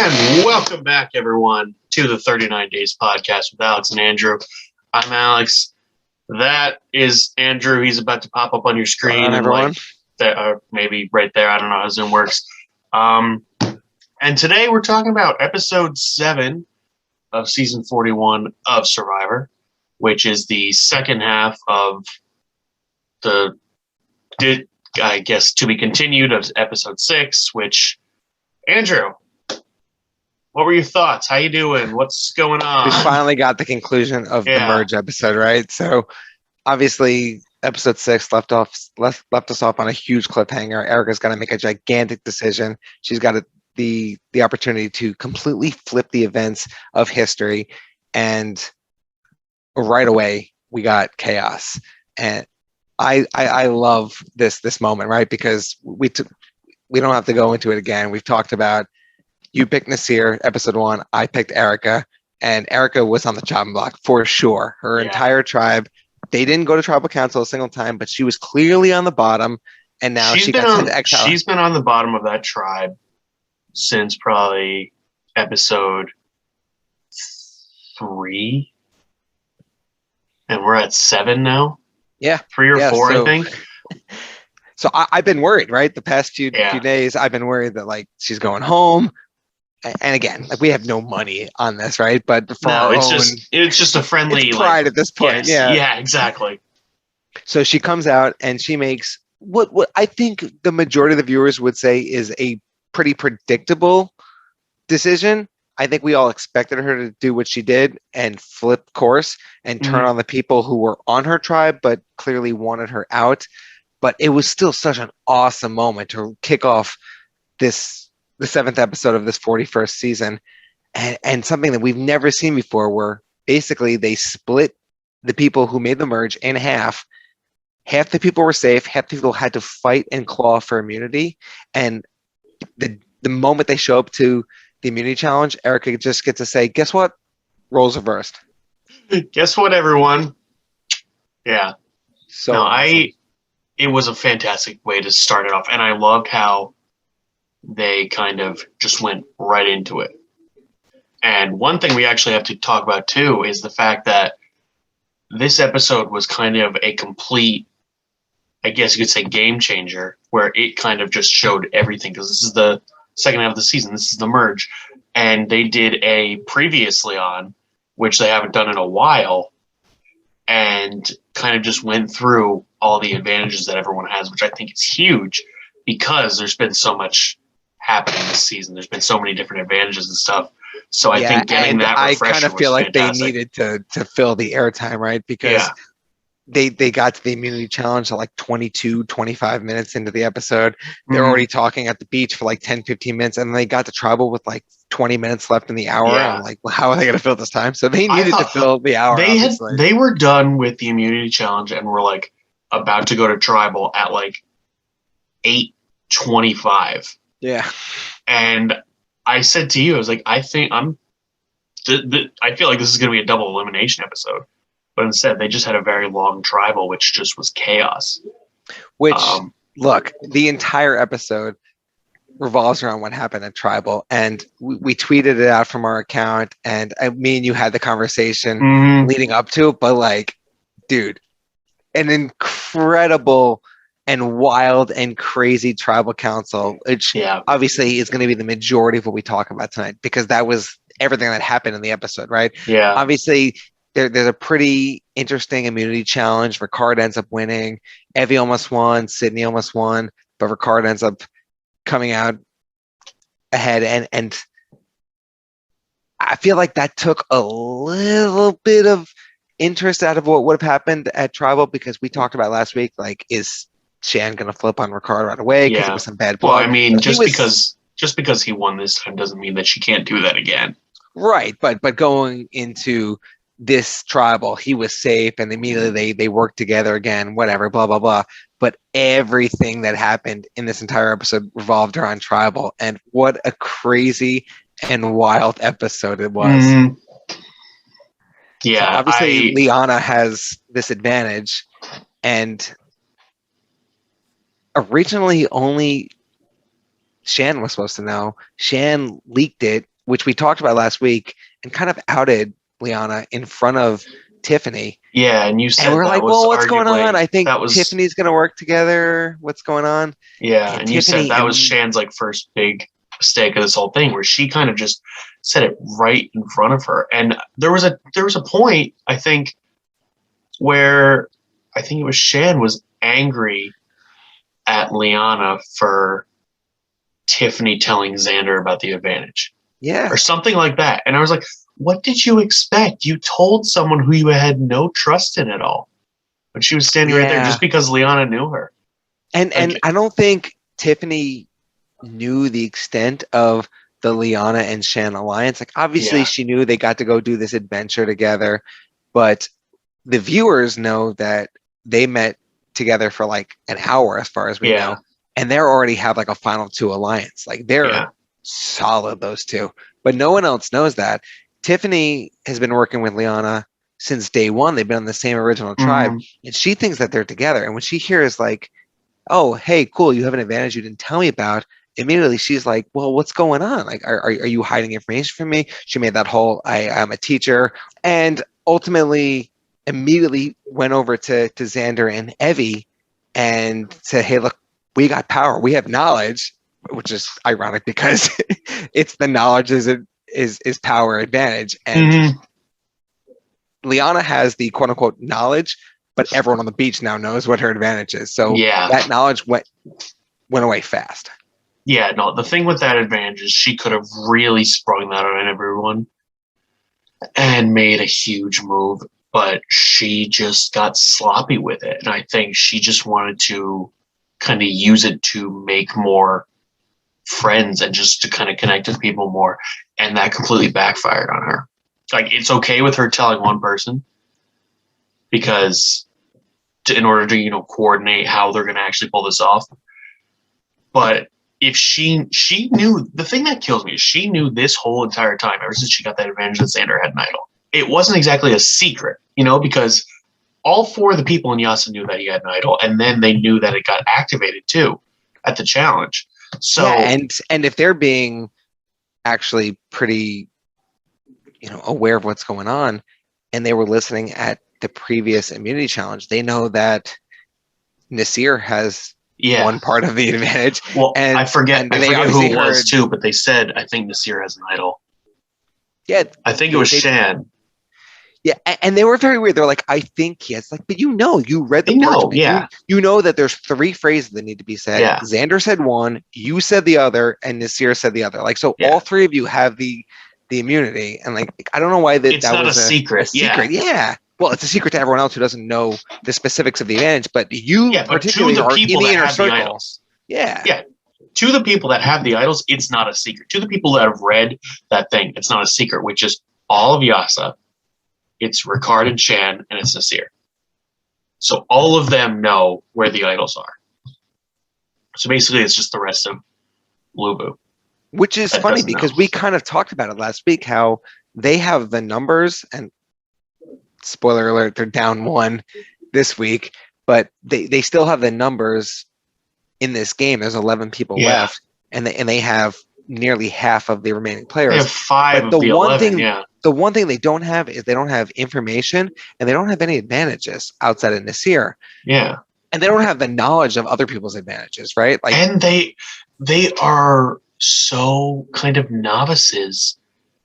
And welcome back, everyone, to the 39 Days podcast with Alex and Andrew. I'm Alex. That is Andrew. He's about to pop up on your screen. Everyone. Maybe right there. I don't know how Zoom works. And today we're talking about episode 7 of season 41 of Survivor, which is the second half of the, I guess, to be continued of episode 6, which, Andrew, what were your thoughts? How you doing? What's going on? We finally got the conclusion of the merge episode, right? So obviously episode 6 left us off on a huge cliffhanger. Erika's got to make a gigantic decision. She's got the opportunity to completely flip the events of history, and right away we got chaos. And I love this moment, right? Because we don't have to go into it again. We've talked about, you picked Nasir, episode 1. I picked Erika, and Erika was on the chopping block for sure. Her entire tribe, they didn't go to tribal council a single time, but she was clearly on the bottom, and now she got sent to exile. She's been on the bottom of that tribe since probably episode 3, and we're at 7 now. Yeah, 3 or 4, I think. So I've been worried, right? The past few days, I've been worried that like she's going home. And again, like we have no money on this, right? But for it's just a friendly pride at this point. Yes, yeah, exactly. So she comes out and she makes what I think the majority of the viewers would say is a pretty predictable decision. I think we all expected her to do what she did and flip course and turn on the people who were on her tribe, but clearly wanted her out. But it was still such an awesome moment to kick off the 7th episode of this 41st season, and something that we've never seen before, where basically they split the people who made the merge in half. Half the people were safe, half the people had to fight and claw for immunity. And the moment they show up to the immunity challenge, Erika just gets to say, guess what? Roles reversed. Guess what, everyone? Yeah. So no, awesome. It was a fantastic way to start it off. And I loved how they kind of just went right into it. And one thing we actually have to talk about too is the fact that this episode was kind of a complete, I guess you could say, game changer, where it kind of just showed everything, because this is the second half of the season. This is the merge. And they did a previously on, which they haven't done in a while, and kind of just went through all the advantages that everyone has, which I think is huge, because there's been so much happening this season. There's been so many different advantages and stuff. So I think getting that refresher, I kind of feel like fantastic. They needed to fill the airtime, right? Because they got to the immunity challenge at like 22, 25 minutes into the episode. They're already talking at the beach for like 10, 15 minutes, and they got to tribal with like 20 minutes left in the hour. I'm like, well, how are they going to fill this time? So they needed to fill the hour. They were done with the immunity challenge and were like about to go to tribal at like 8:25. Yeah. And I said to you, I was like, I think I feel like this is going to be a double elimination episode. But instead, they just had a very long tribal, which just was chaos. Which, look, the entire episode revolves around what happened at tribal. And we tweeted it out from our account. And me and you had the conversation leading up to it. But like, dude, an incredible and wild and crazy tribal council, which obviously is going to be the majority of what we talk about tonight, because that was everything that happened in the episode, right? Yeah. Obviously, there's a pretty interesting immunity challenge. Ricard ends up winning. Evie almost won. Sydney almost won. But Ricard ends up coming out ahead. And I feel like that took a little bit of interest out of what would have happened at tribal, because we talked about last week, like, is Shan going to flip on Ricard right away because it was some bad blood? Well, I mean, just because he won this time doesn't mean that she can't do that again. Right, but going into this tribal, he was safe, and immediately they worked together again, whatever, blah, blah, blah. But everything that happened in this entire episode revolved around tribal, and what a crazy and wild episode it was. Yeah, so obviously Liana has this advantage, and originally only Shan was supposed to know. Shan leaked it which we talked about last week, and kind of outed Liana in front of Tiffany. Yeah, and you And said we're that like, was well, what's going on? arguably I think that was Tiffany's going to work together. What's going on? yeah, And and you said Tiffany, that was Shan's like first big mistake of this whole thing, where she kind of just said it right in front of her. And there was a point, I think, where I think it was Shan was angry at Liana for Tiffany telling Xander about the advantage yeah, or something like that. And I was like, what did you expect? You told someone who you had no trust in at all. But she was standing right there yeah. just because Liana knew her. And Like, I don't think Tiffany knew the extent of the Liana and Shan alliance. Like, obviously, yeah, she knew they got to go do this adventure together, but the viewers know that they met together for like an hour, as far as we yeah, know, and they already have like a final two alliance. Like, they're yeah. solid, those two, but no one else knows that. Tiffany has been working with Liana since day one. They've been on the same original tribe, Hmm. and she thinks that they're together. And when she hears like, oh, hey, cool, you have an advantage you didn't tell me about, immediately she's like, well, what's going on? Like, are you hiding information from me? She made that whole, I'm a teacher. And ultimately, immediately went over to Xander and Evie and said, hey, look, we got power. We have knowledge, which is ironic because it's the knowledge is power advantage. And Hmm. Liana has the quote unquote knowledge, but everyone on the beach now knows what her advantage is. So Yeah. that knowledge went away fast. Yeah, no, the thing with that advantage is she could have really sprung that on everyone and made a huge move, but she just got sloppy with it. And I think she just wanted to kind of use it to make more friends and just to kind of connect with people more. And that completely backfired on her. Like, it's okay with her telling one person because in order to, coordinate how they're going to actually pull this off. But if she knew, the thing that kills me is she knew this whole entire time, ever since she got that advantage that Xander had an idol. It wasn't exactly a secret, because all four of the people in Yasa knew that he had an idol, and then they knew that it got activated too at the challenge. So Yeah, and if they're being actually pretty, aware of what's going on, and they were listening at the previous immunity challenge, they know that Nasir has yeah, one part of the advantage. well, And I forget they who obviously it was heard, too, but they said I think Nasir has an idol. yeah, I think it was Shan. yeah, and they were very weird. They're like, I think he has, like, but you read the They know, parchment. yeah, You know that there's three phrases that need to be said. yeah, Xander said one, you said the other, and Nasir said the other. Like, so yeah. all three of you have the immunity. And like, I don't know why It's that not a was a secret. Yeah, secret. Yeah. Well, it's a secret to everyone else who doesn't know the specifics of the advantage, but you yeah, but to particularly the are in people the that inner have the circle. idols, Yeah. yeah, to the people that have the idols, it's not a secret. To the people that have read that thing, it's not a secret, which is all of Yasa, it's Ricard and Shan, and it's Nasir. So all of them know where the idols are. So basically, it's just the rest of Lubu Which is that funny doesn't know. because we kind of talked about it last week, how they have the numbers, and spoiler alert, they're down one this week, but they still have the numbers in this game. There's 11 people Yeah, left, and they have nearly half of the remaining they players. have 5 But of the 11. Yeah, the one thing they don't have is they don't have information, and they don't have any advantages outside of Nasir, yeah, and they don't have the knowledge of other people's advantages, right? Like, and they are so kind of novices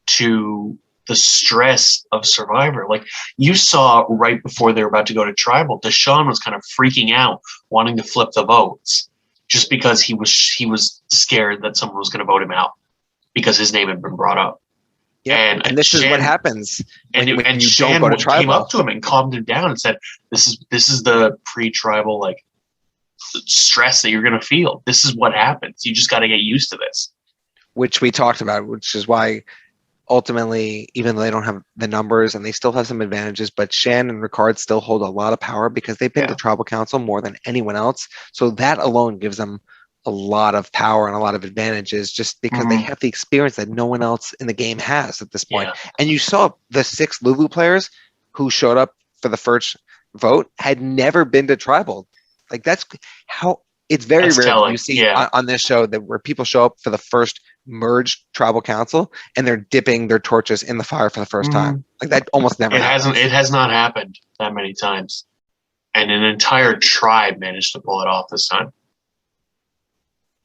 to the stress of Survivor. Like, you saw right before they were about to go to Tribal, Deshaun was kind of freaking out, wanting to flip the votes, just because he was scared that someone was going to vote him out because his name had been brought up. yep. And this is what happens when you don't Shan go to came Tribal. up to him and calmed him down and said, "This is the pre-tribal like stress that you're going to feel. This is what happens. You just got to get used to this." Which we talked about, which is why ultimately, even though they don't have the numbers and they still have some advantages, but Shan and Ricard still hold a lot of power because they've been to Tribal Council more than anyone else. So that alone gives them a lot of power and a lot of advantages just because they have the experience that no one else in the game has at this point. Yeah. And you saw the 6 Lulu players who showed up for the first vote had never been to Tribal. Like, that's how it's very That's rare that telling. you see Yeah. on this show that where people show up for the first merged tribal council and they're dipping their torches in the fire for the first time. Like that almost never happens. It has not happened that many times. And an entire tribe managed to pull it off this time.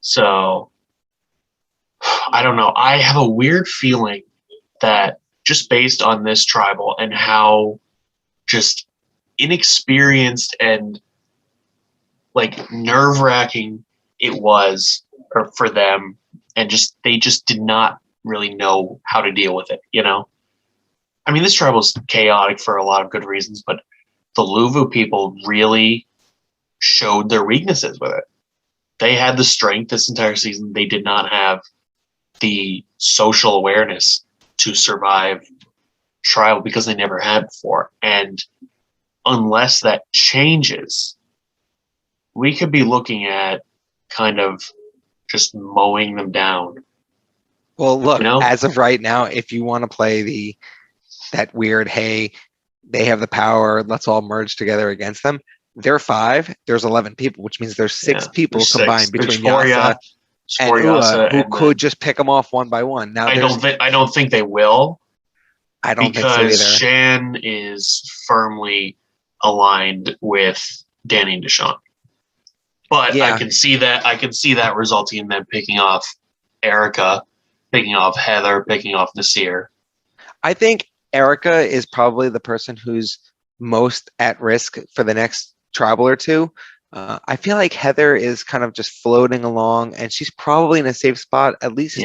So I don't know. I have a weird feeling that just based on this tribal and how just inexperienced and like nerve-wracking it was for them, and just they just did not really know how to deal with it, you know? I mean, this tribal was chaotic for a lot of good reasons, but the Luvu people really showed their weaknesses with it. They had the strength this entire season. They did not have the social awareness to survive tribal because they never had before. And unless that changes, we could be looking at kind of just mowing them down. Well, look, you know? as of right now, if you want to play that weird, hey, they have the power, let's all merge together against them. They're 5. There's 11 people, which means there's 6 people combined between Yasa and Ua, who could just pick them off one by one. Now, I don't think they will. I don't think so either. Because Shan is firmly aligned with Danny and Deshaun. But yeah. I can see that resulting in them picking off Erika, picking off Heather, picking off Nasir. I think Erika is probably the person who's most at risk for the next tribal or two. I feel like Heather is kind of just floating along, and she's probably in a safe spot, at least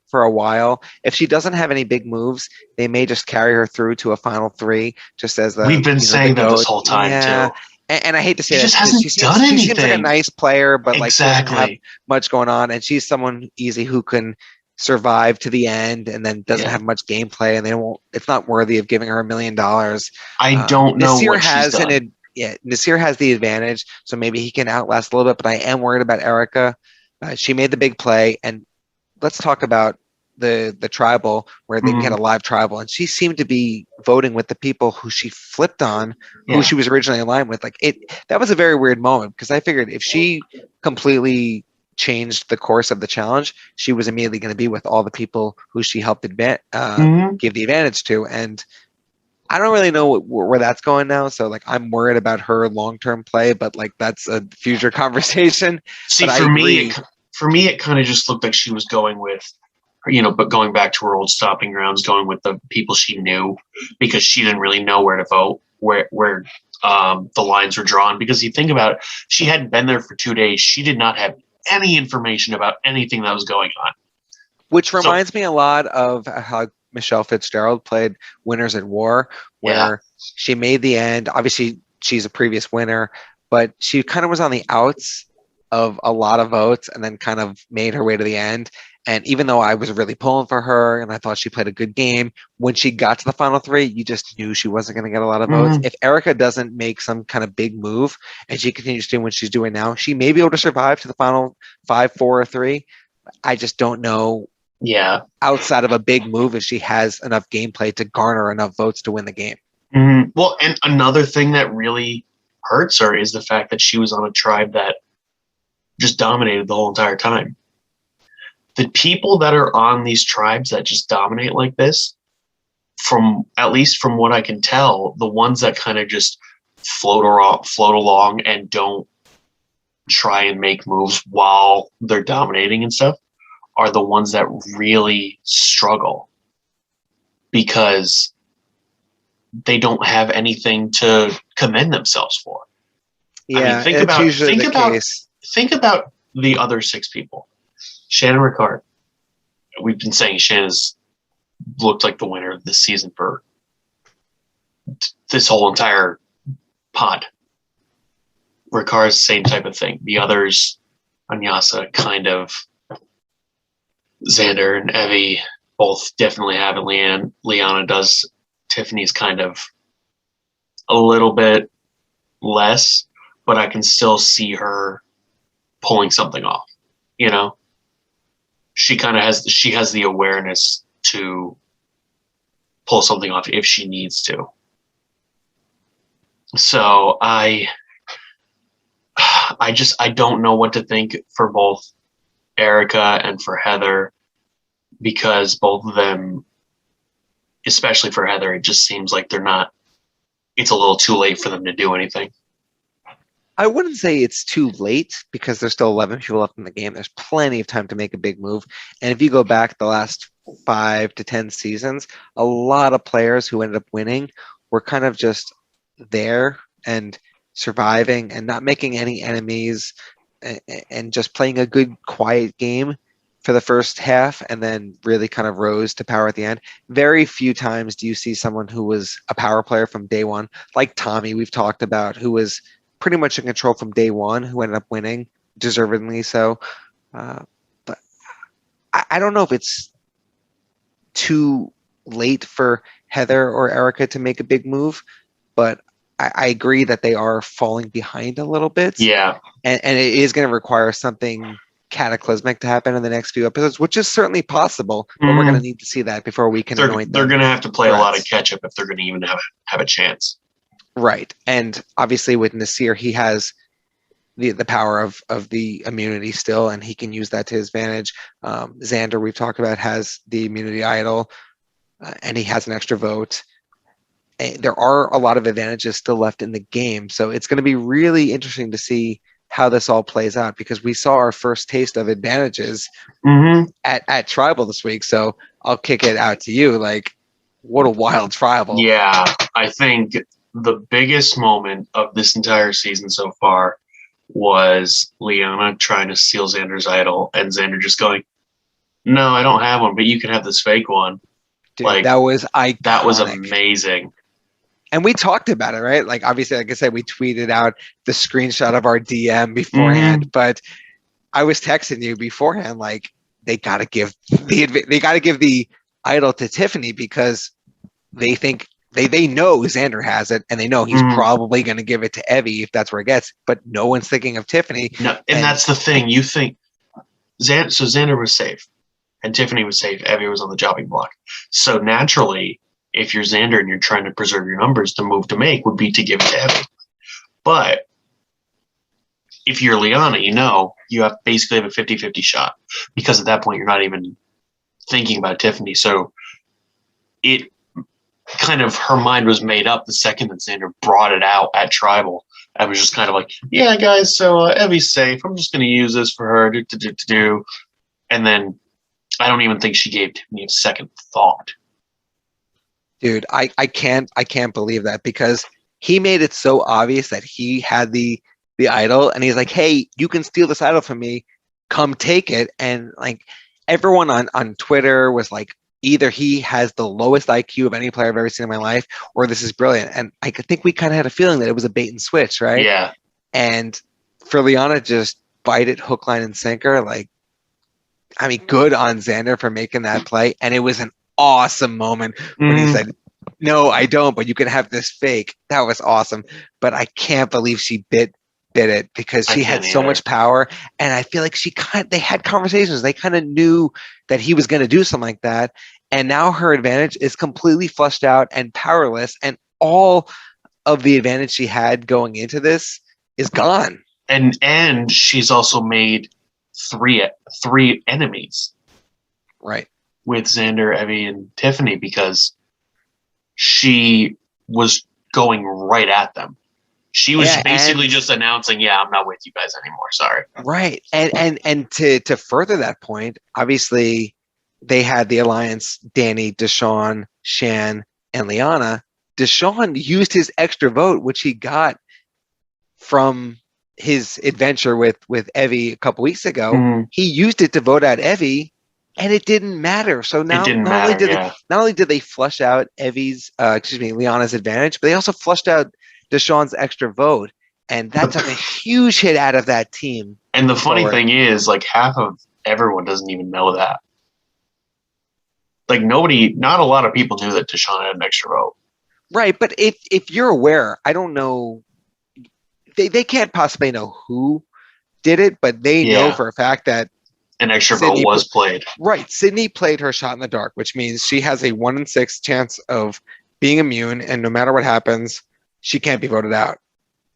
for a while. If she doesn't have any big moves, they may just carry her through to a final 3, just as the we've been saying that this whole time too. And I hate to say she that she seems like a nice player, but like she doesn't have exactly. much going on, and she's someone easy who can survive to the end and then doesn't have much gameplay, and they won't. It's not worthy of giving her $1 million. I don't know Nasir what she's done. Nasir has the advantage, so maybe he can outlast a little bit, but I am worried about Erika. She made the big play, and let's talk about the tribal where they can get a live tribal, and she seemed to be voting with the people who she flipped on, who she was originally aligned with. Like that was a very weird moment, because I figured if she completely changed the course of the challenge, she was immediately going to be with all the people who she helped give the advantage to, and I don't really know where that's going now. So like, I'm worried about her long-term play, but like that's a future conversation. See, for me, it kind of just looked like she was going with, but going back to her old stopping grounds, going with the people she knew, because she didn't really know where to vote, where the lines were drawn. Because you think about it, she hadn't been there for 2 days. She did not have any information about anything that was going on. Which reminds me a lot of how Michelle Fitzgerald played Winners at War, where she made the end. Obviously, she's a previous winner, but she kind of was on the outs of a lot of votes and then kind of made her way to the end. And even though I was really pulling for her and I thought she played a good game, when she got to the final 3, you just knew she wasn't going to get a lot of votes. If Erika doesn't make some kind of big move and she continues doing what she's doing now, she may be able to survive to the final 5, 4, or 3. I just don't know. Yeah. Outside of a big move, if she has enough gameplay to garner enough votes to win the game. Well, and another thing that really hurts her is the fact that she was on a tribe that just dominated the whole entire time. The people that are on these tribes that just dominate like this, at least from what I can tell, the ones that kind of just float along and don't try and make moves while they're dominating and stuff, are the ones that really struggle, because they don't have anything to commend themselves for. Yeah, I mean, think about the other 6 people. Shannon Ricard. We've been saying Shannon's looked like the winner of this season for this whole entire pod. Ricard's same type of thing. The others, Anyasa, kind of. Xander and Evie both definitely have it. Liana does. Tiffany's kind of a little bit less, but I can still see her pulling something off. She kind of has the awareness to pull something off if she needs to. So I don't know what to think for both Erika and for Heather. because both of them, especially for Heather, it just seems like they're not. It's a little too late for them to do anything. I wouldn't say it's too late because there's still 11 people left in the game. There's plenty of time to make a big move. And if you go back the last 5 to 10 seasons, a lot of players who ended up winning were kind of just there and surviving and not making any enemies and just playing a good, quiet game for the first half and then really kind of rose to power at the end. Very few times do you see someone who was a power player from day one, like Tommy, we've talked about, who was pretty much in control from day one, who ended up winning, deservedly so. But I don't know if it's too late for Heather or Erika to make a big move, but I agree that they are falling behind a little bit. Yeah. And it is going to require something cataclysmic to happen in the next few episodes, which is certainly possible, but we're going to need to see that before we can anoint them. They're going to have to play a lot of catch up if they're going to even have a chance. Right. And obviously with Nasir, he has the power of the immunity still, and he can use that to his advantage. Xander, we've talked about, has the immunity idol, and he has an extra vote. There are a lot of advantages still left in the game, so it's going to be really interesting to see how this all plays out, because we saw our first taste of advantages at Tribal this week. So I'll kick it out to you. Like, what a wild Tribal. Yeah, I think the biggest moment of this entire season so far was Liana trying to steal Xander's idol and Xander just going, "No, I don't have one, but you can have this fake one." Dude, like, that was iconic. That was amazing. And we talked about it, right? Like, obviously, like I said, we tweeted out the screenshot of our DM beforehand, but I was texting you beforehand, like, they gotta give the idol to Tiffany, because they think they know Xander has it, and they know he's probably going to give it to Evie if that's where it gets. But no one's thinking of Tiffany. No, and that's the thing. You think Xander was safe, and Tiffany was safe. Evie was on the chopping block. So naturally, if you're Xander and you're trying to preserve your numbers, the move to make would be to give it to Evie. But if you're Liana, you have basically have a 50-50 shot, because at that point you're not even thinking about Tiffany. So it kind of, her mind was made up the second that Xander brought it out at Tribal. I was just kind of like, yeah, guys, so Evie's safe. I'm just going to use this for her to do. And then I don't even think she gave Tiffany a second thought. Dude, I can't believe that, because he made it so obvious that he had the idol, and he's like, hey, you can steal this idol from me, come take it. And like, everyone on Twitter was like, either he has the lowest IQ of any player I've ever seen in my life, or this is brilliant. And I think we kind of had a feeling that it was a bait and switch, right? Yeah. And for Liana just bite it hook, line, and sinker, like, I mean, good on Xander for making that play. And it was an awesome moment when he said, no, I don't, but you can have this fake. That was awesome. But I can't believe she bit it, because she had so much power. And I feel like they had conversations. They kind of knew that he was going to do something like that. And now her advantage is completely flushed out and powerless. And all of the advantage she had going into this is gone. And she's also made three enemies. Right. With Xander, Evie, and Tiffany, because she was going right at them. She was basically just announcing, yeah, I'm not with you guys anymore. Sorry. Right. And to further that point, obviously they had the alliance, Danny, Deshawn, Shan, and Liana. Deshawn used his extra vote, which he got from his adventure with Evie a couple weeks ago. He used it to vote out Evie, and it didn't matter. So now not only did they flush out Liana's advantage, but they also flushed out Deshawn's extra vote, and that took a huge hit out of that team. And the funny thing is, like, half of everyone doesn't even know that. Like, not a lot of people knew that Deshawn had an extra vote. Right, but if you're aware, I don't know, they can't possibly know who did it, but they know for a fact that an extra vote was played. Right, Sydney played her shot in the dark, which means she has a 1 in 6 chance of being immune, and no matter what happens, she can't be voted out.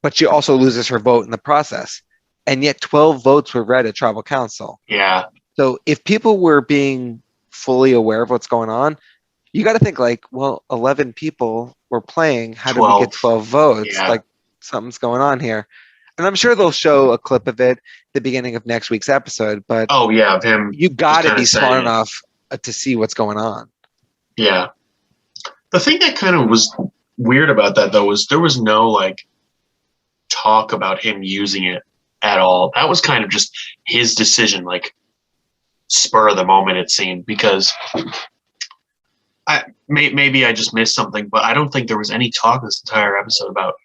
But she also loses her vote in the process. And yet 12 votes were read at Tribal Council. Yeah. So if people were being fully aware of what's going on, you got to think like, well, 11 people were playing. How did we get 12. 12 votes? Yeah. Like something's going on here. And I'm sure they'll show a clip of it at the beginning of next week's episode, but Oh yeah, of him you just got to kind be of saying smart it. enough to see what's going on. Yeah. The thing that kind of was weird about that though was there was no like talk about him using it at all. That was kind of just his decision, like spur of the moment it seemed, because maybe I just missed something, but I don't think there was any talk this entire episode about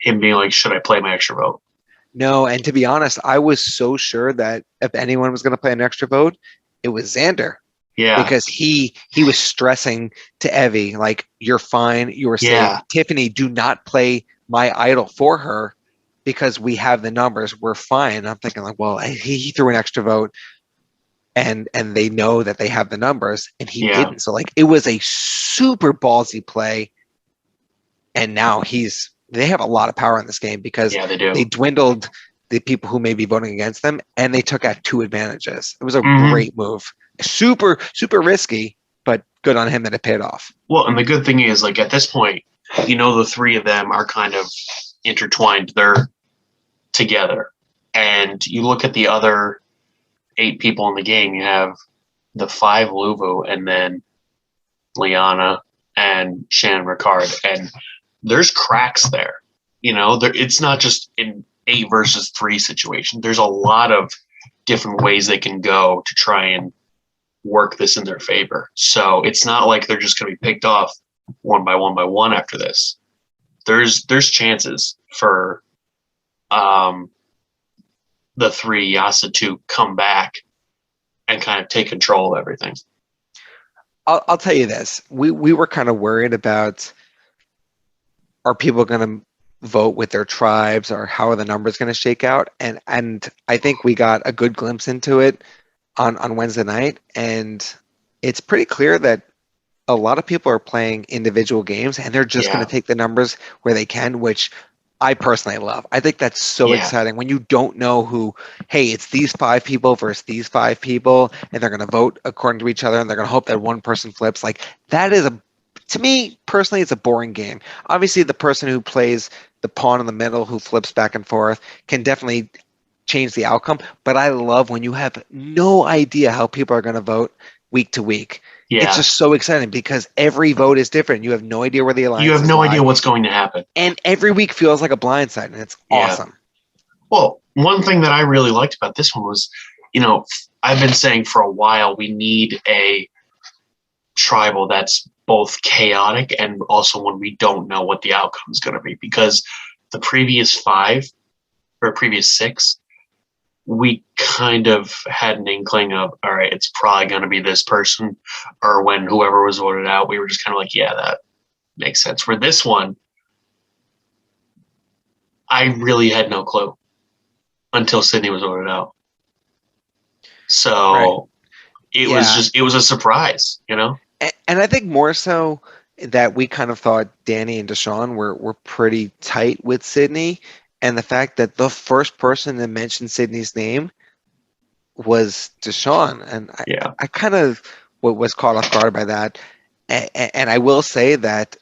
him being like, should I play my extra vote? No, and to be honest, I was so sure that if anyone was going to play an extra vote, it was Xander. Yeah. Because he was stressing to Evie, like, you're fine, you were safe. Yeah. Tiffany, do not play my idol for her because we have the numbers. We're fine. I'm thinking like, well, he threw an extra vote and they know that they have the numbers and he Yeah. didn't. So like it was a super ballsy play. And now they have a lot of power in this game because Yeah, they do. they dwindled the people who may be voting against them and they took out 2 advantages. It was a Mhm. great move. Super, super risky, but good on him that it paid off. Well, and the good thing is, like, at this point, you know, the 3 of them are kind of intertwined. They're together. And you look at the other 8 people in the game, you have the 5 Luvu and then Liana and Shannon Ricard. And there's cracks there. You know, it's not just an 8 versus 3 situation. There's a lot of different ways they can go to try and work this in their favor. So it's not like they're just going to be picked off one by one after this. There's chances for the 3 Yasa to come back and kind of take control of everything. I'll tell you this. We were kind of worried about, are people going to vote with their tribes or how are the numbers going to shake out? And I think we got a good glimpse into it on Wednesday night. And it's pretty clear that a lot of people are playing individual games and they're just going to take the numbers where they can, which I personally love. I think that's so exciting when you don't know who, hey, it's these 5 people versus these 5 people, and they're going to vote according to each other, and they're going to hope that one person flips. Like, that is to me, personally, it's a boring game. Obviously, the person who plays the pawn in the middle, who flips back and forth, can definitely change the outcome. But I love when you have no idea how people are going to vote week to week. Yeah. It's just so exciting because every vote is different. You have no idea where the alliance is. You have no idea what's going to happen. And every week feels like a blindside, and it's awesome. Well, one thing that I really liked about this one was, you know, I've been saying for a while we need a tribal that's both chaotic and also when we don't know what the outcome is going to be, because the previous 5 or previous 6, we kind of had an inkling of, all right, it's probably going to be this person, or when whoever was voted out, we were just kind of like, yeah, that makes sense. For this one, I really had no clue until Sydney was voted out. So it was a surprise, you know? And I think more so that we kind of thought Danny and Deshaun were pretty tight with Sydney. And the fact that the first person to mention Sydney's name was Deshaun. And I kind of was caught off guard by that. And I will say that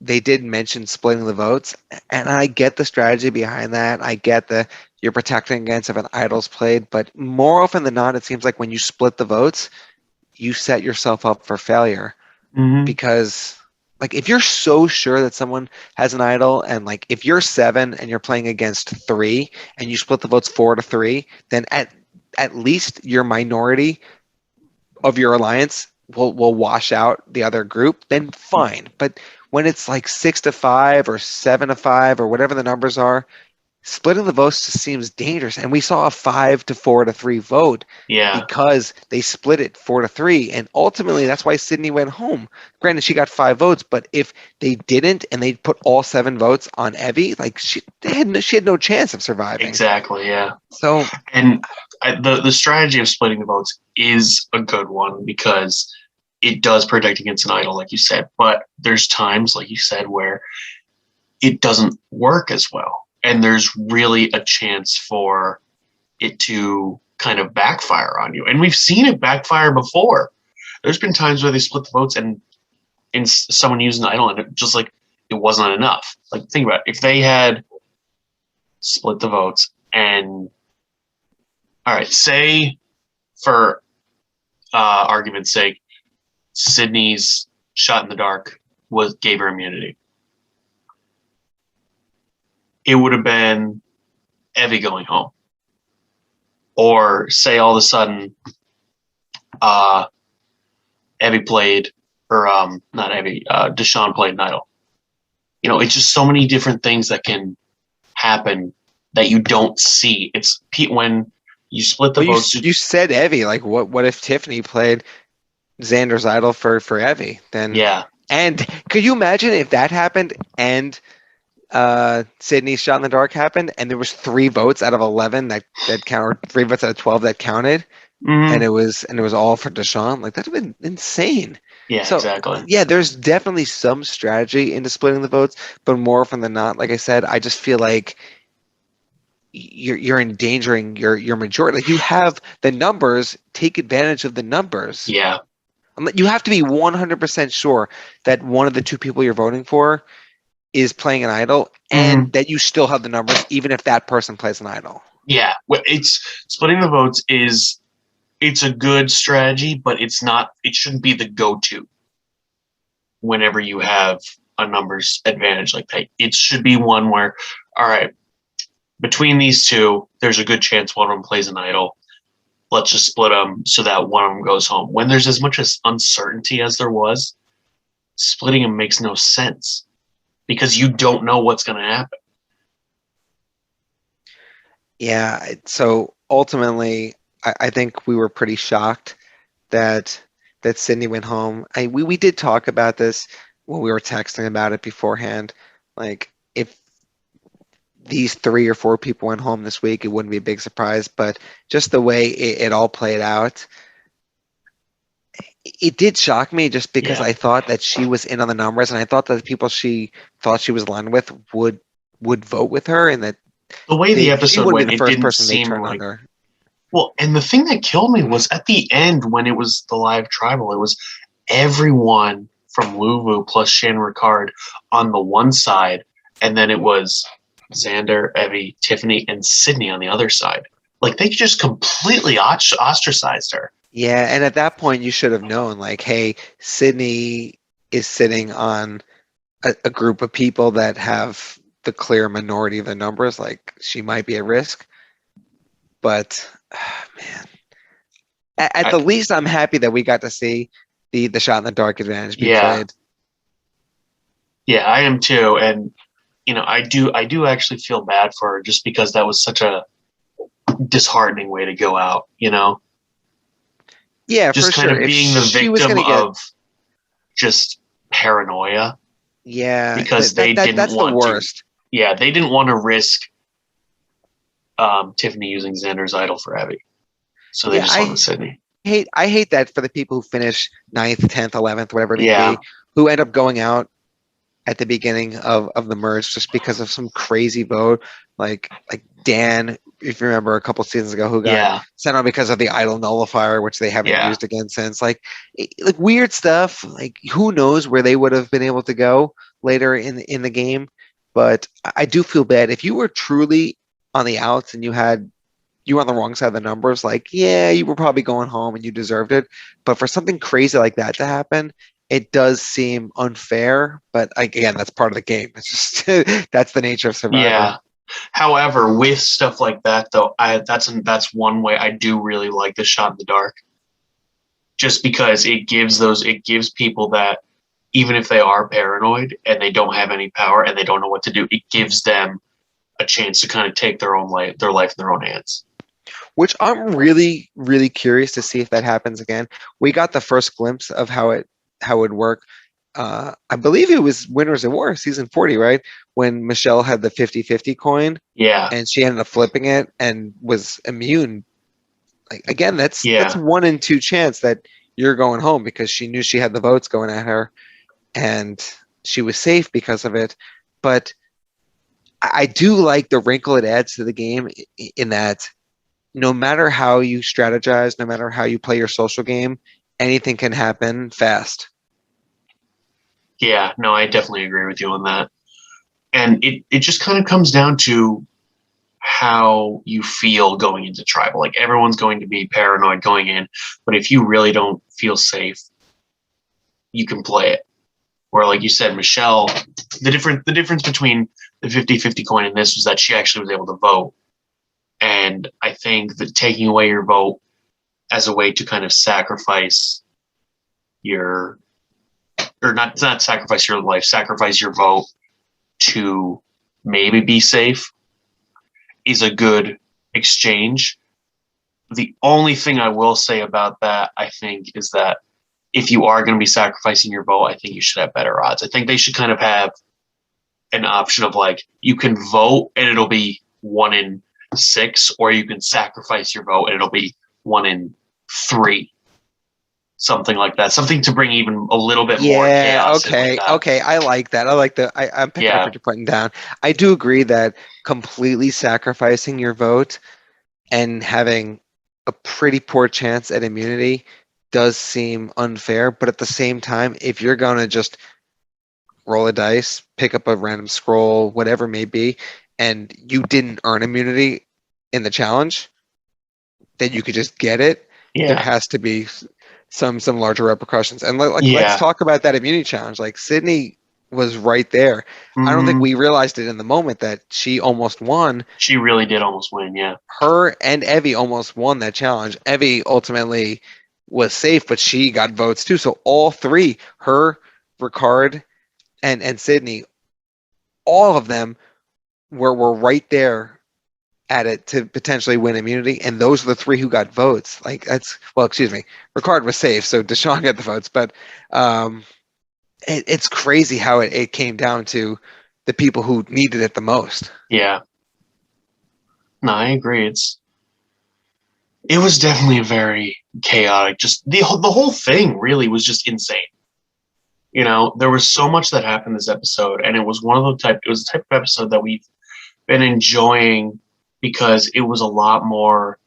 they did mention splitting the votes. And I get the strategy behind that. I get you're protecting against if an idol's played. But more often than not, it seems like when you split the votes, you set yourself up for failure. Mm-hmm. Because like if you're so sure that someone has an idol, and like if you're 7 and you're playing against 3 and you split the votes 4-3, then at least your minority of your alliance will wash out the other group, then fine. But when it's like 6-5 or 7-5 or whatever the numbers are, splitting the votes just seems dangerous. And we saw a 5-4-3 vote because they split it 4-3. And ultimately, that's why Sydney went home. Granted, she got 5 votes, but if they didn't and they put all 7 votes on Evie, like she had no chance of surviving. Exactly, yeah. So, and the strategy of splitting the votes is a good one because it does protect against an idol, like you said. But there's times, like you said, where it doesn't work as well. And there's really a chance for it to kind of backfire on you. And we've seen it backfire before. There's been times where they split the votes and someone used an idol and it just like it wasn't enough. Like think about it. If they had split the votes and all right, say for argument's sake, Sydney's shot in the dark gave her immunity. It would have been Evie going home. Or say all of a sudden Evie played, or not Evie, Deshaun played an idol. You know, it's just so many different things that can happen that you don't see. It's when you split the votes. You said Evie. Like, what if Tiffany played Xander's idol for Evie? Then yeah. And could you imagine if that happened and Sydney's shot in the dark happened and there was 3 votes out of 11 that counted, 3 votes out of 12 that counted, and it was all for Deshaun? Like that'd have been insane. Yeah, so, exactly. Yeah, there's definitely some strategy into splitting the votes, but more often than not, like I said, I just feel like you're endangering your majority. Like you have the numbers, take advantage of the numbers. Yeah. You have to be 100% sure that one of the 2 people you're voting for is playing an idol, and that you still have the numbers, even if that person plays an idol. Yeah, it's splitting the votes it's a good strategy, but it's not. It shouldn't be the go-to whenever you have a numbers advantage like that. It should be one where, all right, between these 2, there's a good chance one of them plays an idol. Let's just split them so that one of them goes home. When there's as much as uncertainty as there was, splitting them makes no sense because you don't know what's going to happen. Yeah, so ultimately, I think we were pretty shocked that Sydney went home. We did talk about this when we were texting about it beforehand. Like, if these 3 or 4 people went home this week, it wouldn't be a big surprise. But just the way it all played out, it did shock me just because I thought that she was in on the numbers, and I thought that the people she thought she was aligned with would vote with her, and that the way the episode went, it didn't seem like. Under. Well, and the thing that killed me was at the end when it was the live tribal, it was everyone from Luvu plus Shan Ricard on the one side, and then it was Xander, Evie, Tiffany, and Sydney on the other side. Like they just completely ostracized her. Yeah, and at that point you should have known, like, hey, Sydney is sitting on a group of people that have the clear minority of the numbers. Like she might be at risk. But man, at the least, I'm happy that we got to see the shot in the dark advantage be played. Yeah, I am too, and you know, I do actually feel bad for her just because that was such a disheartening way to go out. You know. Yeah, just for kind sure. of being the victim of just paranoia. Yeah, because they didn't that's want the worst. Yeah, they didn't want to risk Tiffany using Xander's idol for Evie, so they just went with Sydney. I hate that for the people who finish 9th, 10th, 11th, whatever it may be, who end up going out at the beginning of the merge just because of some crazy vote, like Dan, if you remember a couple seasons ago, who got sent on because of the idol nullifier, which they haven't used again since. Like weird stuff. Like who knows where they would have been able to go later in the game. But I do feel bad if you were truly on the outs and you were on the wrong side of the numbers. Like, yeah, you were probably going home and you deserved it. But for something crazy like that to happen, it does seem unfair. But again, that's part of the game. It's just that's the nature of Survivor. Yeah. However, with stuff like that, though, that's one way I do really like the shot in the dark, just because it gives people that even if they are paranoid and they don't have any power and they don't know what to do, it gives them a chance to kind of take their life in their own hands. Which I'm really, really curious to see if that happens again. We got the first glimpse of how it would work. I believe it was Winners at War, season 40, right? When Michelle had the 50-50 coin. Yeah. And she ended up flipping it and was immune. Like again, that's 1 in 2 chance that you're going home because she knew she had the votes going at her and she was safe because of it. But I do like the wrinkle it adds to the game in that no matter how you strategize, no matter how you play your social game, anything can happen fast. Yeah, no, I definitely agree with you on that. And it just kind of comes down to how you feel going into tribal. Like everyone's going to be paranoid going in, but if you really don't feel safe, you can play it. Where like you said, Michelle, the difference between the 50-50 coin and this was that she actually was able to vote. And I think that taking away your vote as a way to kind of sacrifice your or not sacrifice your life, sacrifice your vote to maybe be safe is a good exchange. The only thing I will say about that, I think, is that if you are going to be sacrificing your vote, I think you should have better odds. I think they should kind of have an option of like you can vote and it'll be 1 in 6, or you can sacrifice your vote and it'll be 1 in 3, something like that. Something to bring even a little bit more Yeah, chaos in with okay, that. okay. I like that. I'm picking up Yeah, what you're putting down. I do agree that completely sacrificing your vote and having a pretty poor chance at immunity does seem unfair, but at the same time, if you're gonna just roll a dice, pick up a random scroll, whatever it may be, and you didn't earn immunity in the challenge, then you could just get it. There yeah, has to be some larger repercussions. And let's yeah. talk about that immunity challenge. Like Sydney was right there. I don't think Hmm. we realized it in the moment that she almost won. She really did almost win. Yeah, Her and Evie almost won that challenge. Evie ultimately was safe, but she got votes too. So all three, her, Ricard, and Sydney, all of them were right there at it to potentially win immunity, and those are the three who got votes. Like that's well, excuse me, Ricard was safe, so Deshaun got the votes, but um, it's crazy how it came down to the people who needed it the most. yeah. No, I agree. It was definitely a very chaotic. Just the whole thing really was just insane. You know, there was so much that happened this episode, and it was one of the type. It was the type of episode that we've been enjoying because it was a lot more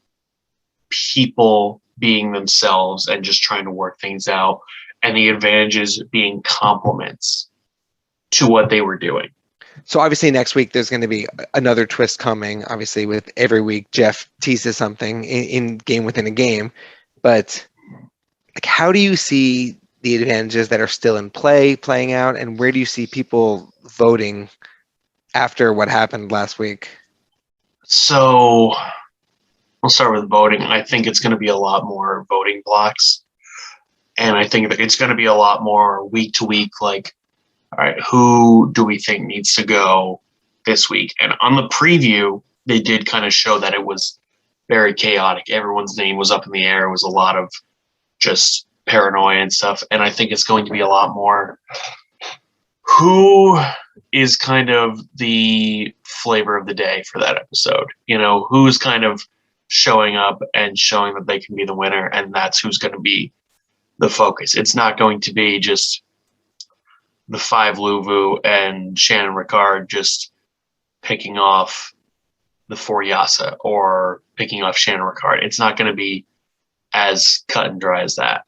people being themselves and just trying to work things out, and the advantages being complements to what they were doing. So obviously next week there's going to be another twist coming. Obviously, with every week Jeff teases something in game within a game, but like, how do you see the advantages that are still in play playing out, and where do you see people voting after what happened last week? So we'll start with voting. I think it's going to be a lot more voting blocks, and I think that it's going to be a lot more week to week. Like, all right, who do we think needs to go this week? And on the preview, they did kind of show that it was very chaotic. Everyone's name was up in the air. It was a lot of just paranoia and stuff. And I think it's going to be a lot more who is kind of the flavor of the day for that episode. You know, who's kind of showing up and showing that they can be the winner, and that's who's going to be the focus. It's not going to be just the five Luvu and Shannon Ricard just picking off the four Yasa or picking off Shannon Ricard. It's not going to be as cut and dry as that.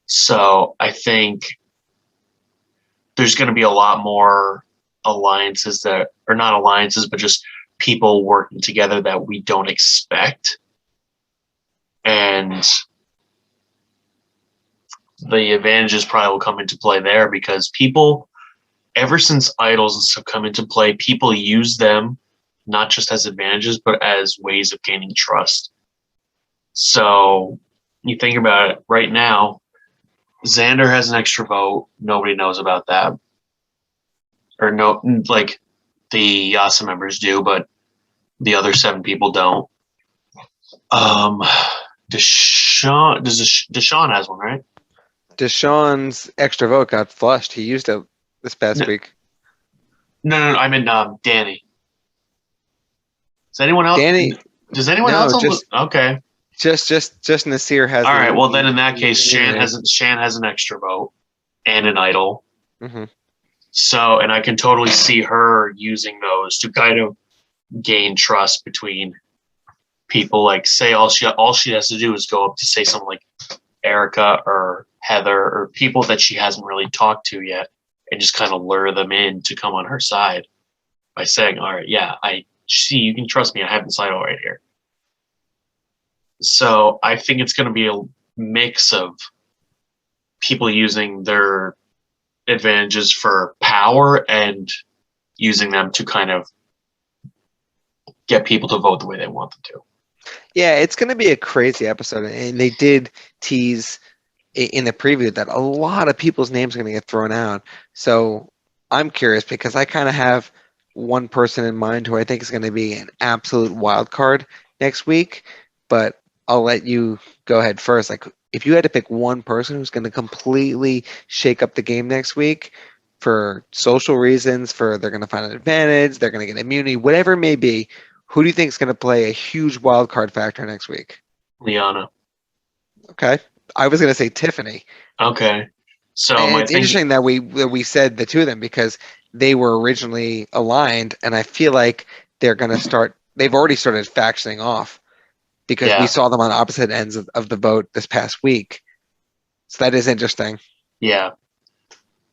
So I think there's going to be a lot more alliances that are not alliances, but just people working together that we don't expect. And the advantages probably will come into play there because people, ever since idols have come into play, people use them not just as advantages, but as ways of gaining trust. So you think about it right now, Xander has an extra vote. Nobody knows about that. Or no, like the Yasa members do, but the other 7 people don't. Deshaun has one, right? Deshaun's extra vote got flushed. He used it this past No, week. no, I mean Danny. Does anyone else? Danny, Does anyone else? no, just Okay. just Nasir has All right. Well, then the in that case, immunity. Shan has an extra vote and an idol. Hmm. So, and I can totally see her using those to kind of gain trust between people. Like, say all she has to do is go up to say something like, Erika or Heather or people that she hasn't really talked to yet, and just kind of lure them in to come on her side by saying, all right, yeah, I see, you can trust me. I have the title right here. So I think it's going to be a mix of people using their advantages for power and using them to kind of get people to vote the way they want them to. Yeah, it's going to be a crazy episode, and they did tease in the preview that a lot of people's names are going to get thrown out. So I'm curious because I kind of have one person in mind who I think is going to be an absolute wild card next week, but I'll let you go ahead first. Like, if you had to pick one person who's going to completely shake up the game next week for social reasons, for they're going to find an advantage, they're going to get immunity, whatever it may be, who do you think is going to play a huge wild card factor next week? Liana. Okay. I was going to say Tiffany. Okay. So And my it's thinking, interesting that we said the two of them because they were originally aligned, and I feel like they're going to start. They've already started factioning off because we yeah, saw them on opposite ends of the vote this past week. So that is interesting. yeah.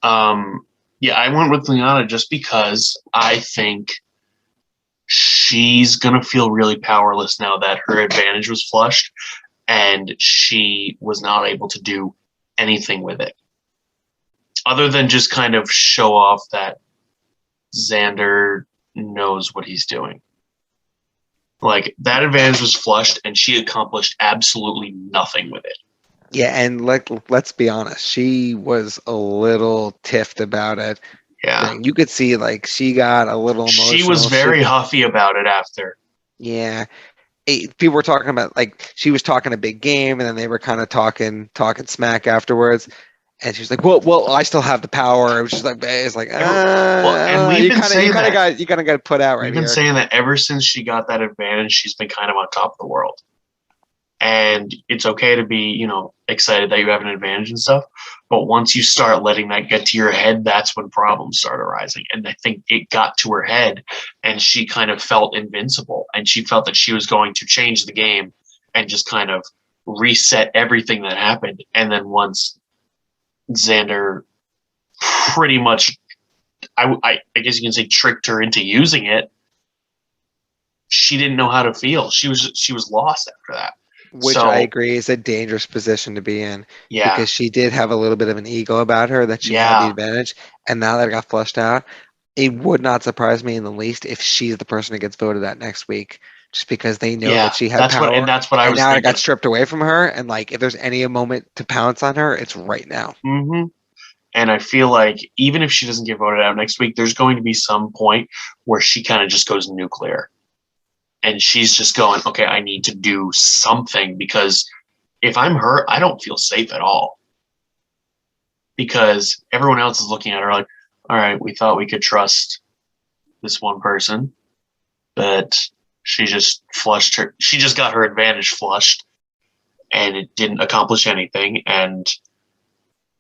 Yeah, I went with Liana just because I think she's going to feel really powerless now that her advantage was flushed and she was not able to do anything with it other than just kind of show off that Xander knows what he's doing. Like, that advantage was flushed and she accomplished absolutely nothing with it. Yeah, and let's be honest, she was a little tiffed about it. Yeah. And you could see like she got a little emotional. She was very huffy about it after. Yeah. People were talking about like she was talking a big game, and then they were kind of talking smack afterwards. And she was like, "Well, I still have the power." It was just like it's like, Well, and we've been saying you kind of that. got put out right We've been here. saying that ever since she got that advantage, she's been kind of on top of the world. And it's okay to be, excited that you have an advantage and stuff. But once you start letting that get to your head, that's when problems start arising. And I think it got to her head and she kind of felt invincible. And she felt that she was going to change the game and just kind of reset everything that happened. And then once Xander pretty much, I guess you can say, tricked her into using it, she didn't know how to feel. She was lost after that. Which So, I agree is a dangerous position to be in yeah, because she did have a little bit of an ego about her that she had the yeah. advantage. And now that it got flushed out, it would not surprise me in the least if she's the person who gets voted out next week, just because they know Yeah, that she had power. that's what I And was now it thinking. got stripped away from her. And like, if there's any moment to pounce on her, it's right now. Mm-hmm. And I feel like even if she doesn't get voted out next week, there's going to be some point where she kind of just goes nuclear. And she's just going, okay, I need to do something because if I'm her, I don't feel safe at all. Because everyone else is looking at her like, all right, we thought we could trust this one person, but she just flushed her. She just got her advantage flushed and it didn't accomplish anything. And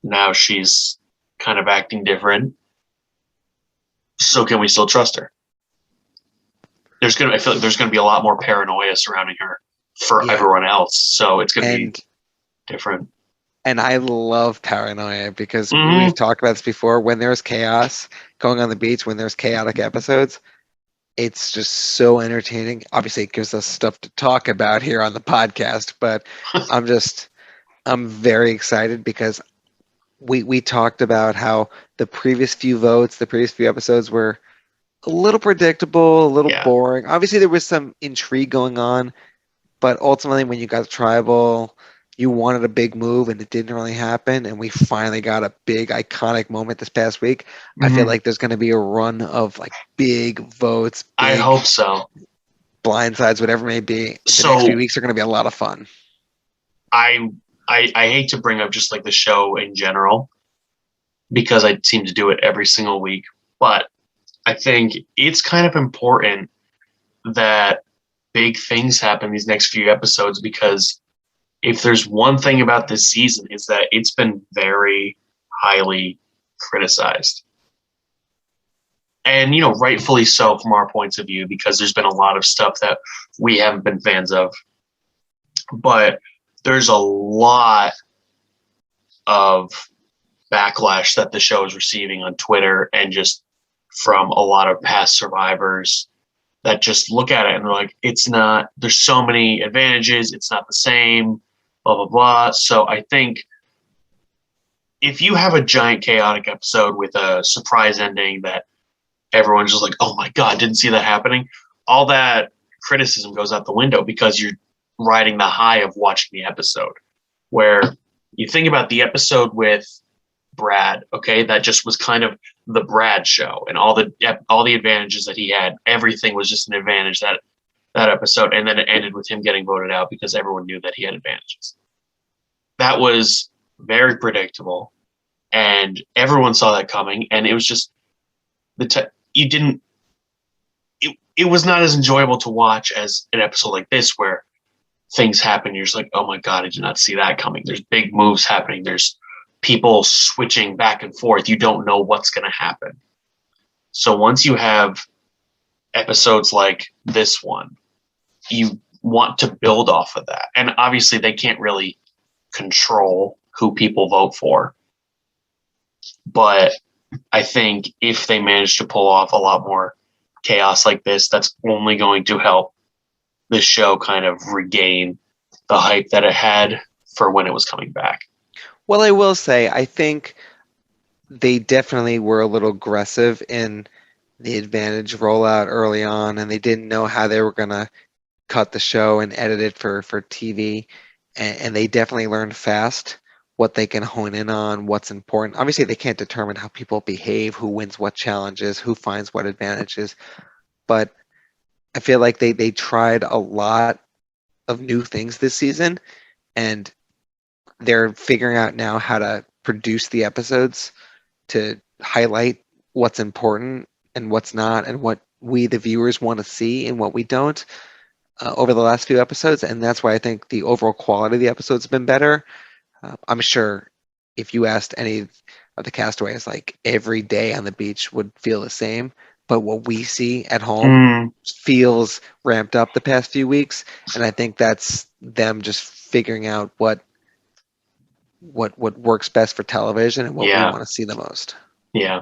now she's kind of acting different. So can we still trust her? I feel like there's gonna be a lot more paranoia surrounding her for everyone else. So it's gonna be different. And I love paranoia because we've talked about this before. When there's chaos going on the beach, when there's chaotic episodes, it's just so entertaining. Obviously, it gives us stuff to talk about here on the podcast, but I'm very excited because we talked about how the previous few episodes were a little predictable, a little boring. Obviously, there was some intrigue going on, but ultimately, when you got tribal, you wanted a big move, and it didn't really happen. And we finally got a big, iconic moment this past week. I feel like there's going to be a run of like big votes. I hope so. Blindsides, whatever it may be. The next few weeks are going to be a lot of fun. I hate to bring up just like the show in general because I seem to do it every single week, but I think it's kind of important that big things happen these next few episodes because if there's one thing about this season is that it's been very highly criticized. And, rightfully so from our points of view because there's been a lot of stuff that we haven't been fans of. But there's a lot of backlash that the show is receiving on Twitter and just from a lot of past survivors that just look at it and they're like, it's not, there's so many advantages, it's not the same, blah, blah, blah. So I think if you have a giant chaotic episode with a surprise ending that everyone's just like, oh my God, didn't see that happening, all that criticism goes out the window because you're riding the high of watching the episode. Where you think about the episode with Brad, okay, that just was kind of the Brad show and all the advantages that he had. Everything was just an advantage that episode, and then it ended with him getting voted out because everyone knew that he had advantages. That was very predictable, and everyone saw that coming. And it was just you didn't. It was not as enjoyable to watch as an episode like this where things happen. You're just like, oh my God, I did not see that coming. There's big moves happening. There's people switching back and forth. You don't know what's going to happen. So once you have episodes like this one, you want to build off of that. And obviously they can't really control who people vote for. But I think if they manage to pull off a lot more chaos like this, that's only going to help this show kind of regain the hype that it had for when it was coming back. Well, I will say, I think they definitely were a little aggressive in the advantage rollout early on, and they didn't know how they were going to cut the show and edit it for TV. And they definitely learned fast what they can hone in on, what's important. Obviously, they can't determine how people behave, who wins what challenges, who finds what advantages. But I feel like they tried a lot of new things this season, and they're figuring out now how to produce the episodes to highlight what's important and what's not, and what we, the viewers, want to see and what we don't over the last few episodes. And that's why I think the overall quality of the episodes has been better. I'm sure if you asked any of the castaways, like every day on the beach would feel the same. But what we see at home feels ramped up the past few weeks. And I think that's them just figuring out what works best for television and what we want to see the most. Yeah.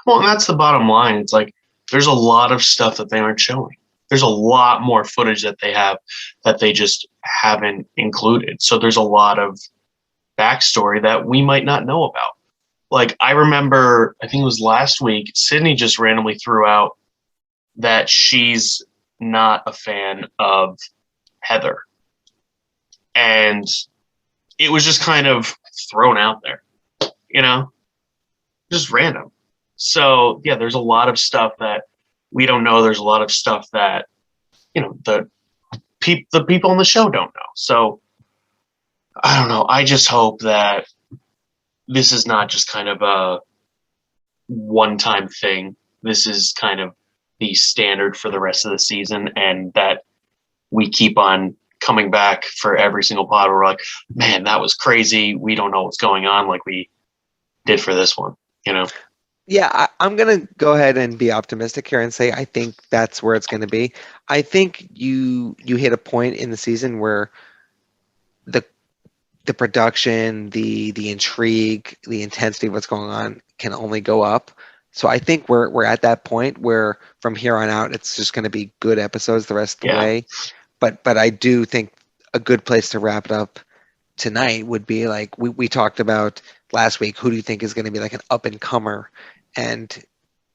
Well, and that's the bottom line. It's like there's a lot of stuff that they aren't showing. There's a lot more footage that they have that they just haven't included. So there's a lot of backstory that we might not know about. Like, I remember, I think it was last week, Sydney just randomly threw out that she's not a fan of Heather. And it was just kind of thrown out there, you know, just random. So, yeah, there's a lot of stuff that we don't know. There's a lot of stuff that, you know, the people on the show don't know. So, I don't know. I just hope that this is not just kind of a one-time thing. This is kind of the standard for the rest of the season, and that we keep on coming back for every single pod where we're like, man, that was crazy. We don't know what's going on like we did for this one, you know? Yeah, I'm going to go ahead and be optimistic here and say I think that's where it's going to be. I think you hit a point in the season where the production, the intrigue, the intensity of what's going on can only go up. So I think we're at that point where from here on out it's just going to be good episodes the rest of the way. But I do think a good place to wrap it up tonight would be like we talked about last week. Who do you think is going to be like an up and comer? And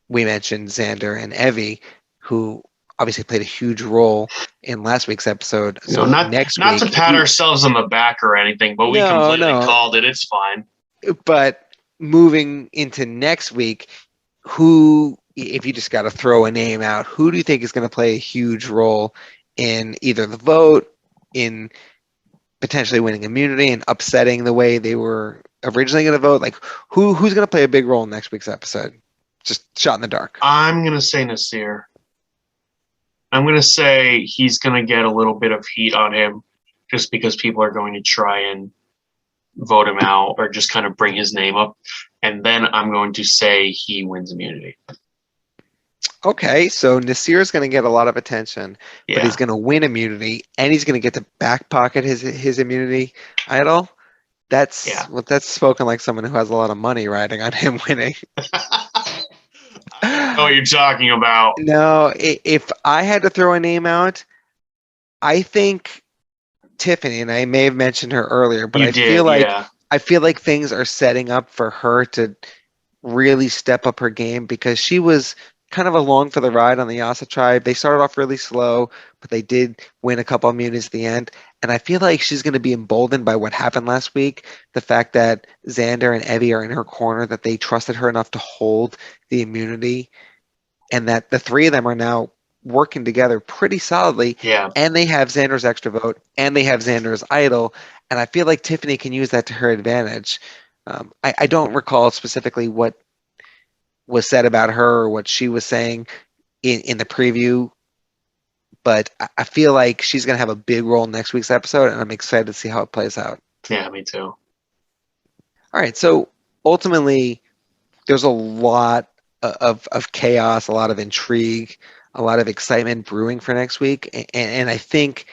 we mentioned Xander and Evie, who obviously played a huge role in last week's episode. So not next not week, to pat ourselves on the back or anything, but we completely called it. It's fine. But moving into next week, who, if you just got to throw a name out, who do you think is going to play a huge role in either the vote, in potentially winning immunity and upsetting the way they were originally going to vote? Like, who's going to play a big role in next week's episode? Just shot in the dark. I'm going to say Nasir. I'm going to say he's going to get a little bit of heat on him just because people are going to try and vote him out or just kind of bring his name up. And then I'm going to say he wins immunity. Okay, so Nasir is going to get a lot of attention, but he's going to win immunity, and he's going to get to back pocket his immunity idol. Yeah. That's spoken like someone who has a lot of money riding on him winning. I don't know what you're talking about. No, if I had to throw a name out, I think Tiffany, and I may have mentioned her earlier, but You did, yeah. I feel like things are setting up for her to really step up her game because she was kind of along for the ride on the Yasa tribe. They started off really slow, but they did win a couple of immunities at the end. And I feel like she's going to be emboldened by what happened last week. The fact that Xander and Evie are in her corner, that they trusted her enough to hold the immunity, and that the three of them are now working together pretty solidly. Yeah. And they have Xander's extra vote, and they have Xander's idol. And I feel like Tiffany can use that to her advantage. I don't recall specifically what was said about her or what she was saying in the preview, but I feel like she's going to have a big role in next week's episode, and I'm excited to see how it plays out. Yeah, me too. All right, so ultimately, there's a lot of chaos, a lot of intrigue, a lot of excitement brewing for next week, and I think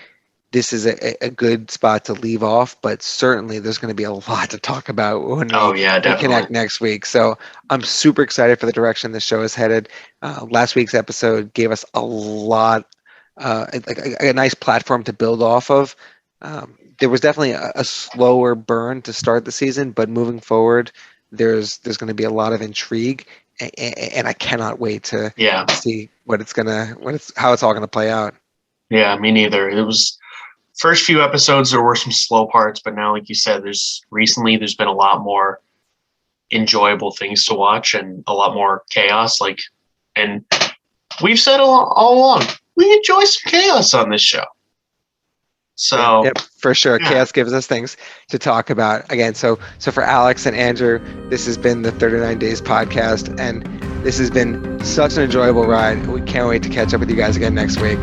this is a good spot to leave off, but certainly there's going to be a lot to talk about when Oh, yeah, we connect definitely. next week. So I'm super excited for the direction the show is headed. Last week's episode gave us a lot, like a nice platform to build off of. There was definitely a slower burn to start the season, but moving forward, there's going to be a lot of intrigue, and I cannot wait to Yeah. see how it's all gonna play out. Yeah, me neither. It was first few episodes there were some slow parts, but now like you said, there's been a lot more enjoyable things to watch and a lot more chaos. And we've said all along, we enjoy some chaos on this show. So Yep, for sure. yeah. Chaos gives us things to talk about. Again, so for Alex and Andrew, this has been the 39 Days podcast, and this has been such an enjoyable ride. We can't wait to catch up with you guys again next week.